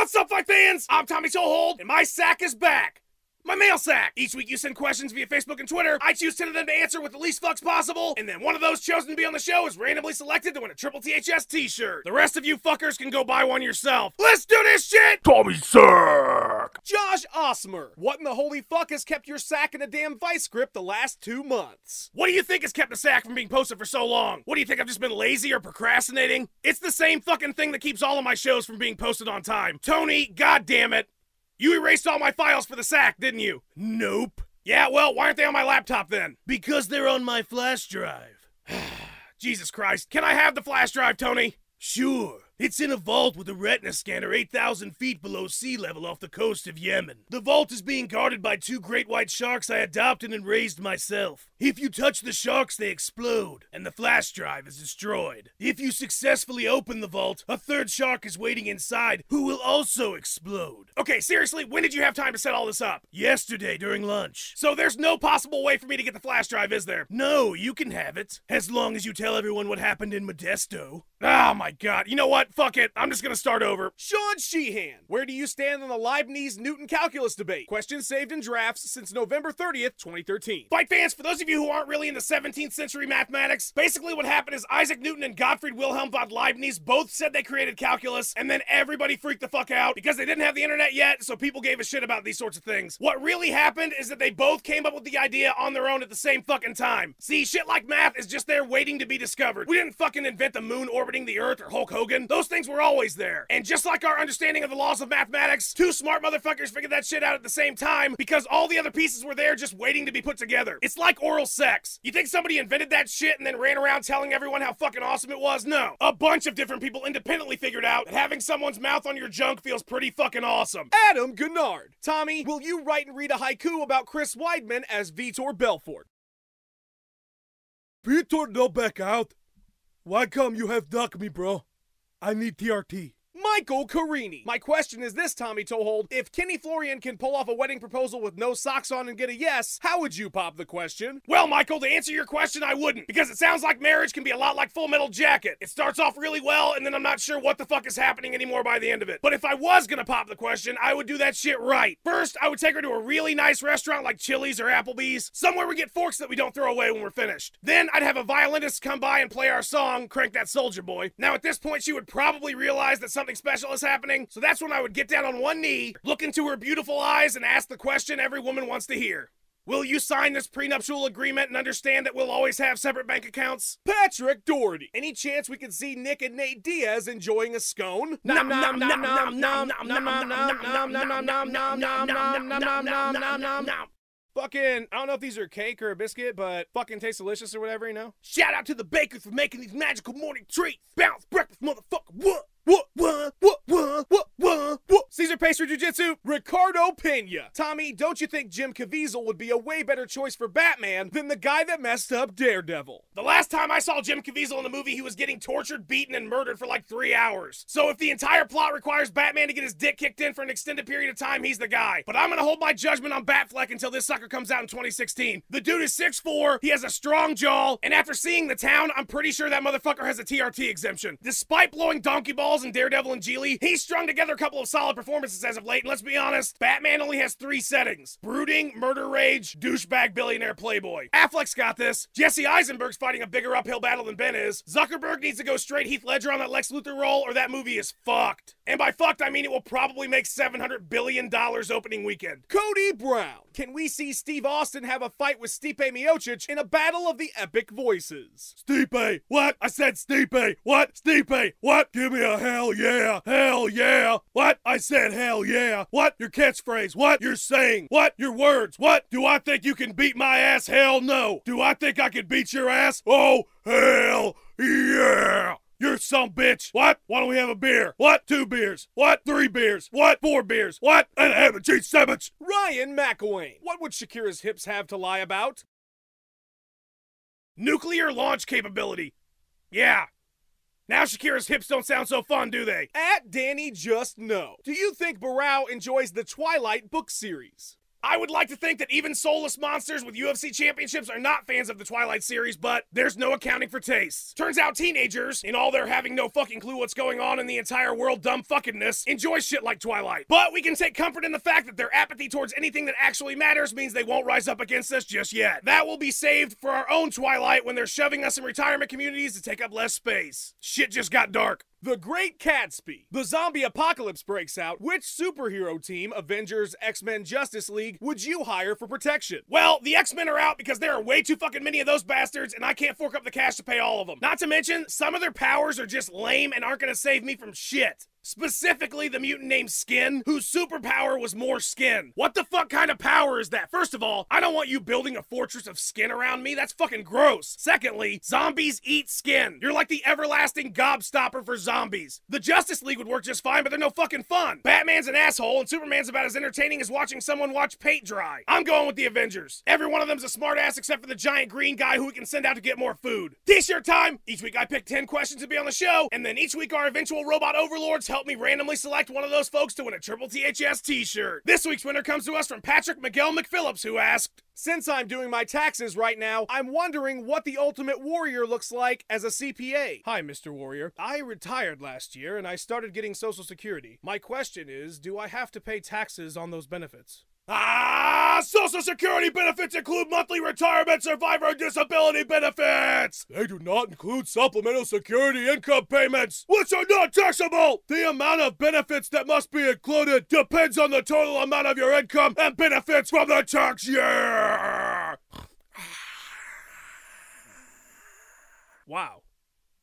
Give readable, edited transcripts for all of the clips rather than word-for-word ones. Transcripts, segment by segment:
What's up, fight fans? I'm Tommy Toehold, and my sack is back. My mail sack. Each week you send questions via Facebook and Twitter. I choose 10 of them to answer with the least fucks possible, and then one of those chosen to be on the show is randomly selected to win a Triple THS t-shirt. The rest of you fuckers can go buy one yourself. Let's do this shit! Tommy Sack! Josh Osmer, what in the holy fuck has kept your sack in a damn vice grip the last 2 months? What do you think has kept the sack from being posted for so long? What do you think, I've just been lazy or procrastinating? It's the same fucking thing that keeps all of my shows from being posted on time. Tony, goddammit. You erased all my files for the sack, didn't you? Nope. Yeah, well, why aren't they on my laptop then? Because they're on my flash drive. Jesus Christ. Can I have the flash drive, Tony? Sure. It's in a vault with a retina scanner 8,000 feet below sea level off the coast of Yemen. The vault is being guarded by 2 great white sharks I adopted and raised myself. If you touch the sharks, they explode, and the flash drive is destroyed. If you successfully open the vault, a 3rd shark is waiting inside who will also explode. Okay, seriously, when did you have time to set all this up? Yesterday during lunch. So there's no possible way for me to get the flash drive, is there? No, you can have it, as long as you tell everyone what happened in Modesto. Oh my god, you know what? Fuck it, I'm just gonna start over. Sean Sheehan, where do you stand on the Leibniz-Newton calculus debate? Questions saved in drafts since November 30th, 2013. Fight fans, for those of you who aren't really into 17th century mathematics, basically what happened is Isaac Newton and Gottfried Wilhelm von Leibniz both said they created calculus, and then everybody freaked the fuck out because they didn't have the internet yet, so people gave a shit about these sorts of things. What really happened is that they both came up with the idea on their own at the same fucking time. See, shit like math is just there waiting to be discovered. We didn't fucking invent the moon orbiting the earth or Hulk Hogan. Those things were always there. And just like our understanding of the laws of mathematics, 2 smart motherfuckers figured that shit out at the same time because all the other pieces were there just waiting to be put together. It's like oral sex. You think somebody invented that shit and then ran around telling everyone how fucking awesome it was? No. A bunch of different people independently figured out that having someone's mouth on your junk feels pretty fucking awesome. Adam Gennard. Tommy, will you write and read a haiku about Chris Weidman as Vitor Belfort? Vitor, no back out. Why come you have duck me, bro? I need TRT. Michael Carini. My question is this, Tommy Toehold. If Kenny Florian can pull off a wedding proposal with no socks on and get a yes, how would you pop the question? Well, Michael, to answer your question, I wouldn't. Because it sounds like marriage can be a lot like Full Metal Jacket. It starts off really well, and then I'm not sure what the fuck is happening anymore by the end of it. But if I was gonna pop the question, I would do that shit right. First, I would take her to a really nice restaurant like Chili's or Applebee's, somewhere we get forks that we don't throw away when we're finished. Then I'd have a violinist come by and play our song, Crank That Soldier Boy. Now at this point, she would probably realize that something special is happening, so that's when I would get down on one knee, look into her beautiful eyes, and ask the question every woman wants to hear. Will you sign this prenuptial agreement and understand that we'll always have separate bank accounts? Patrick Doherty. Any chance we could see Nick and Nate Diaz enjoying a scone? Nom nom nom nom nom nom nom nom nom nom nom nom nom nom nom nom nom. Fucking, I don't know if these are cake or a biscuit, but fucking tastes delicious or whatever, you know? Shout out to the bakers for making these magical morning treats. Bounce breakfast, motherfucker. What? Caesar Pastry Jiu-Jitsu, Ricardo Pena. Tommy, don't you think Jim Caviezel would be a way better choice for Batman than the guy that messed up Daredevil? The last time I saw Jim Caviezel in a movie, he was getting tortured, beaten, and murdered for like 3 hours. So if the entire plot requires Batman to get his dick kicked in for an extended period of time, he's the guy. But I'm gonna hold my judgment on Batfleck until this sucker comes out in 2016. The dude is 6'4", he has a strong jaw, and after seeing The Town, I'm pretty sure that motherfucker has a TRT exemption. Despite blowing donkey balls in Daredevil and Geely, he's strung together a couple of solid performances as of late, and let's be honest, Batman only has 3 settings: brooding, murder rage, douchebag billionaire playboy. Affleck's got this. Jesse Eisenberg's fighting a bigger uphill battle than Ben is. Zuckerberg needs to go straight Heath Ledger on that Lex Luthor role, or that movie is fucked. And by fucked, I mean it will probably make $700 billion opening weekend. Cody Brown. Can we see Steve Austin have a fight with Stipe Miocic in a battle of the epic voices? Stipe, what? I said Stipe, what? Stipe, what? Give me a hell yeah, hell yeah. What? I said hell yeah. What? Your catchphrase, what? Your saying, what? Your words, what? Do I think you can beat my ass? Hell no. Do I think I can beat your ass? Oh, hell yeah. You're some bitch. What? Why don't we have a beer? What? 2 beers? What? 3 beers? What? 4 beers? What? And a ham and cheese sandwich. Ryan McElwain. What would Shakira's hips have to lie about? Nuclear launch capability. Yeah. Now Shakira's hips don't sound so fun, do they? At Danny Just Know. Do you think Barao enjoys the Twilight book series? I would like to think that even soulless monsters with UFC championships are not fans of the Twilight series, but there's no accounting for tastes. Turns out teenagers, in all their having no fucking clue what's going on in the entire world dumb fuckingness, enjoy shit like Twilight. But we can take comfort in the fact that their apathy towards anything that actually matters means they won't rise up against us just yet. That will be saved for our own Twilight when they're shoving us in retirement communities to take up less space. Shit just got dark. The Great Gatsby. The zombie apocalypse breaks out. Which superhero team, Avengers, X-Men, Justice League, would you hire for protection? Well, the X-Men are out because there are way too fucking many of those bastards, and I can't fork up the cash to pay all of them. Not to mention, some of their powers are just lame and aren't gonna save me from shit. Specifically, the mutant named Skin, whose superpower was more skin. What the fuck kind of power is that? First of all, I don't want you building a fortress of skin around me. That's fucking gross. Secondly, zombies eat skin. You're like the everlasting gobstopper for zombies. The Justice League would work just fine, but they're no fucking fun. Batman's an asshole, and Superman's about as entertaining as watching someone watch paint dry. I'm going with the Avengers. Every one of them's a smartass except for the giant green guy who we can send out to get more food. T-shirt time! Each week I pick 10 questions to be on the show, and then each week our eventual robot overlords help me randomly select one of those folks to win a Triple THS t-shirt. This week's winner comes to us from Patrick Miguel McPhillips, who asked, since I'm doing my taxes right now, I'm wondering what the Ultimate Warrior looks like as a CPA. Hi, Mr. Warrior. I retired last year and I started getting Social Security. My question is, do I have to pay taxes on those benefits? Social Security benefits include monthly retirement, survivor, and disability benefits! They do not include supplemental security income payments, which are not taxable! The amount of benefits that must be included depends on the total amount of your income and benefits from the tax year! Wow,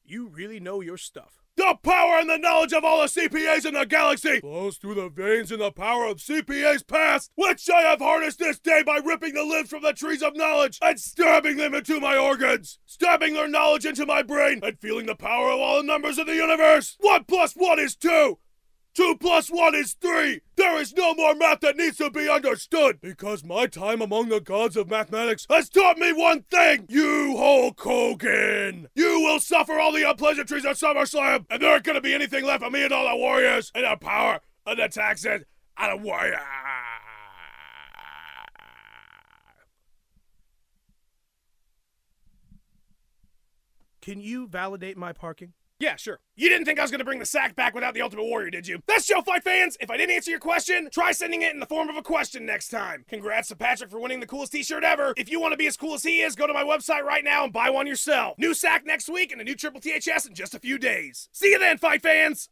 you really know your stuff. The power and the knowledge of all the CPAs in the galaxy flows through the veins in the power of CPAs past, which I have harnessed this day by ripping the limbs from the trees of knowledge and stabbing them into my organs, stabbing their knowledge into my brain, and feeling the power of all the numbers in the universe. 1 + 1 is 2. 2 + 1 is 3. There is no more math that needs to be understood, because my time among the gods of mathematics has taught me one thing. You Hulk Hogan, you will suffer all the unpleasantries of SummerSlam, and there ain't gonna be anything left of me and all the warriors, and the power, and the taxes, and the warrior. Can you validate my parking? Yeah, sure. You didn't think I was gonna bring the sack back without the Ultimate Warrior, did you? That's Show Fight fans! If I didn't answer your question, try sending it in the form of a question next time. Congrats to Patrick for winning the coolest t-shirt ever. If you want to be as cool as he is, go to my website right now and buy one yourself. New sack next week and a new Triple THS in just a few days. See you then, Fight fans!